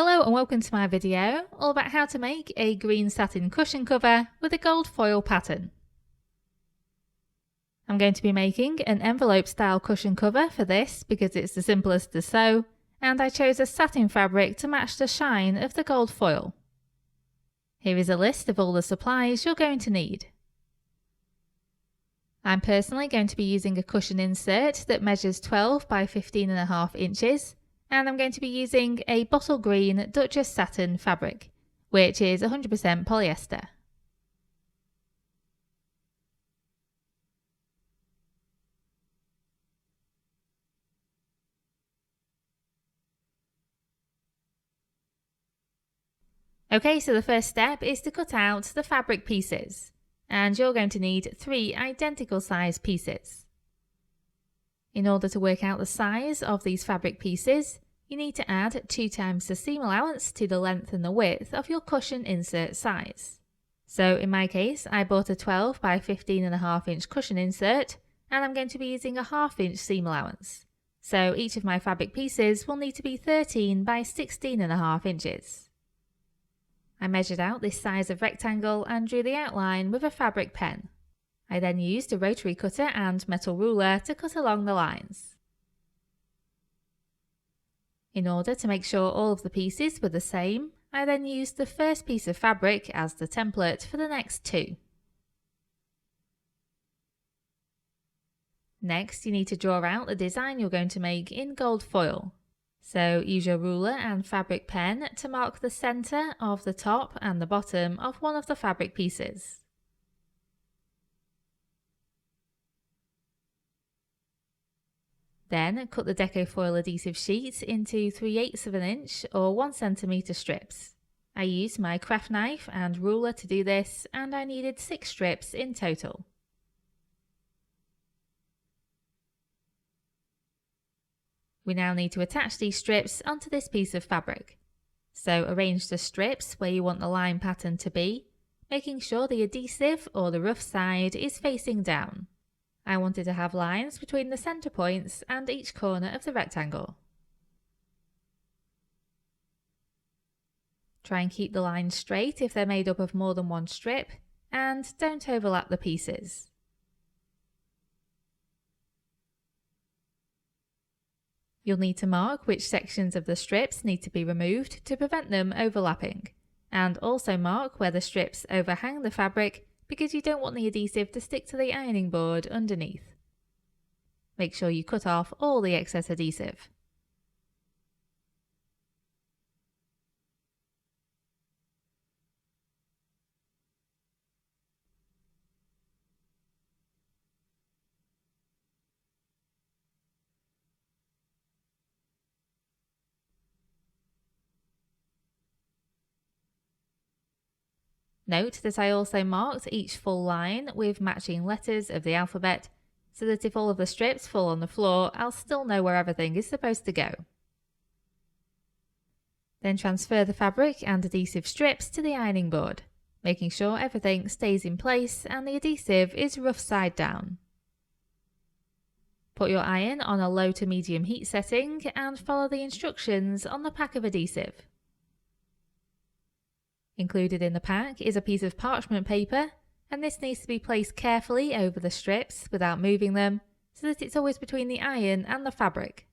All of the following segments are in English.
Hello and welcome to my video all about how to make a green satin cushion cover with a gold foil pattern. I'm going to be making an envelope style cushion cover for this because it's the simplest to sew, and I chose a satin fabric to match the shine of the gold foil. Here is a list of all the supplies you're going to need. I'm personally going to be using a cushion insert that measures 12 by 15.5 inches. And I'm going to be using a bottle green Duchess satin fabric, which is 100% polyester. Okay, so the first step is to cut out the fabric pieces, and you're going to need 3 identical size pieces. In order to work out the size of these fabric pieces, you need to add 2 times the seam allowance to the length and the width of your cushion insert size. So in my case, I bought a 12 by 15.5 inch cushion insert, and I'm going to be using a 1/2 inch seam allowance. So each of my fabric pieces will need to be 13 by 16.5 inches. I measured out this size of rectangle and drew the outline with a fabric pen. I then used a rotary cutter and metal ruler to cut along the lines. In order to make sure all of the pieces were the same, I then used the first piece of fabric as the template for the next 2. Next, you need to draw out the design you're going to make in gold foil. So use your ruler and fabric pen to mark the centre of the top and the bottom of one of the fabric pieces. Then cut the Deco foil adhesive sheet into 3/8 of an inch or 1 centimetre strips. I used my craft knife and ruler to do this, and I needed 6 strips in total. We now need to attach these strips onto this piece of fabric. So arrange the strips where you want the line pattern to be, making sure the adhesive or the rough side is facing down. I wanted to have lines between the centre points and each corner of the rectangle. Try and keep the lines straight if they're made up of more than one strip, and don't overlap the pieces. You'll need to mark which sections of the strips need to be removed to prevent them overlapping, and also mark where the strips overhang the fabric because you don't want the adhesive to stick to the ironing board underneath. Make sure you cut off all the excess adhesive. Note that I also marked each full line with matching letters of the alphabet, so that if all of the strips fall on the floor, I'll still know where everything is supposed to go. Then transfer the fabric and adhesive strips to the ironing board, making sure everything stays in place and the adhesive is rough side down. Put your iron on a low to medium heat setting and follow the instructions on the pack of adhesive. Included in the pack is a piece of parchment paper, and this needs to be placed carefully over the strips without moving them, so that it's always between the iron and the fabric.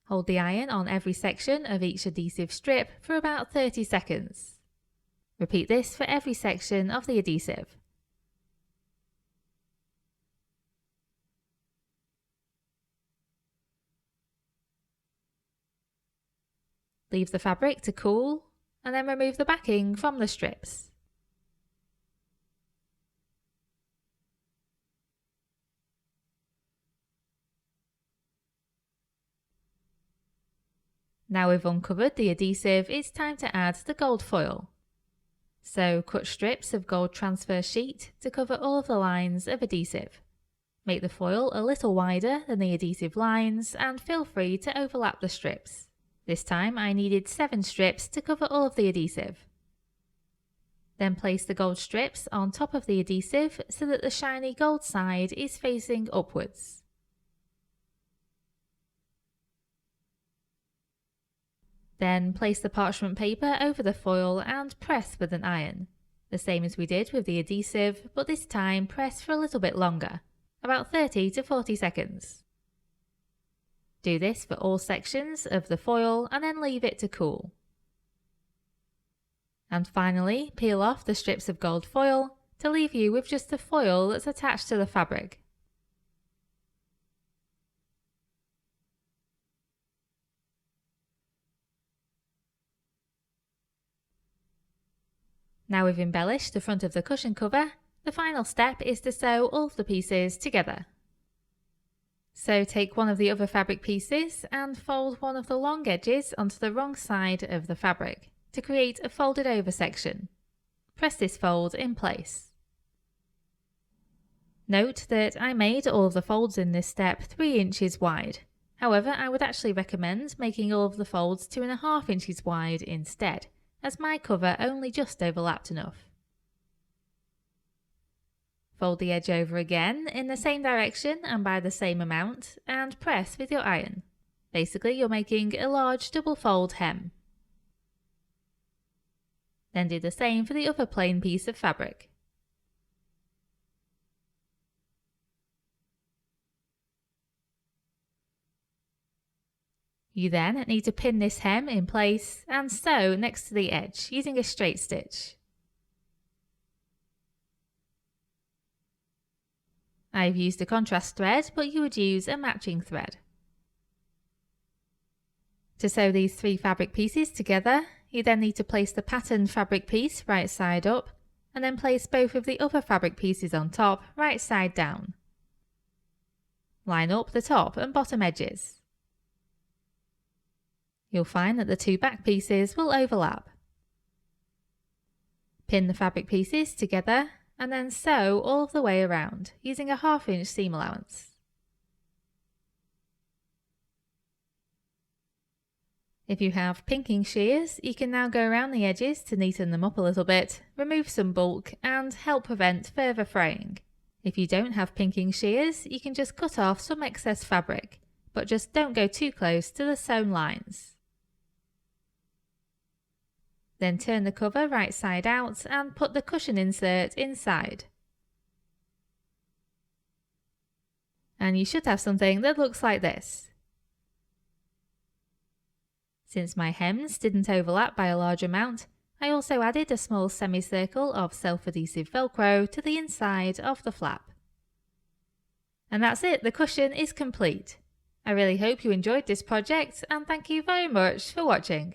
Hold the iron on every section of each adhesive strip for about 30 seconds. Repeat this for every section of the adhesive. Leave the fabric to cool, and then remove the backing from the strips. Now we've uncovered the adhesive, it's time to add the gold foil. So cut strips of gold transfer sheet to cover all of the lines of adhesive. Make the foil a little wider than the adhesive lines and feel free to overlap the strips. This time I needed 7 strips to cover all of the adhesive. Then place the gold strips on top of the adhesive so that the shiny gold side is facing upwards. Then place the parchment paper over the foil and press with an iron. The same as we did with the adhesive, but this time press for a little bit longer, about 30 to 40 seconds. Do this for all sections of the foil and then leave it to cool. And finally, peel off the strips of gold foil to leave you with just the foil that's attached to the fabric. Now we've embellished the front of the cushion cover, the final step is to sew all of the pieces together. So take one of the other fabric pieces and fold one of the long edges onto the wrong side of the fabric to create a folded over section. Press this fold in place. Note that I made all of the folds in this step 3 inches wide. However, I would actually recommend making all of the folds 2.5 inches wide instead, as my cover only just overlapped enough. Fold the edge over again in the same direction and by the same amount and press with your iron. Basically, you're making a large double fold hem. Then do the same for the other plain piece of fabric. You then need to pin this hem in place and sew next to the edge using a straight stitch. I've used a contrast thread, but you would use a matching thread. To sew these 3 fabric pieces together, you then need to place the patterned fabric piece right side up, and then place both of the other fabric pieces on top right side down. Line up the top and bottom edges. You'll find that the 2 back pieces will overlap. Pin the fabric pieces together and then sew all of the way around using a 1/2 inch seam allowance. If you have pinking shears, you can now go around the edges to neaten them up a little bit, remove some bulk and help prevent further fraying. If you don't have pinking shears, you can just cut off some excess fabric, but just don't go too close to the sewn lines. Then turn the cover right side out and put the cushion insert inside. And you should have something that looks like this. Since my hems didn't overlap by a large amount, I also added a small semicircle of self-adhesive Velcro to the inside of the flap. And that's it, the cushion is complete. I really hope you enjoyed this project and thank you very much for watching.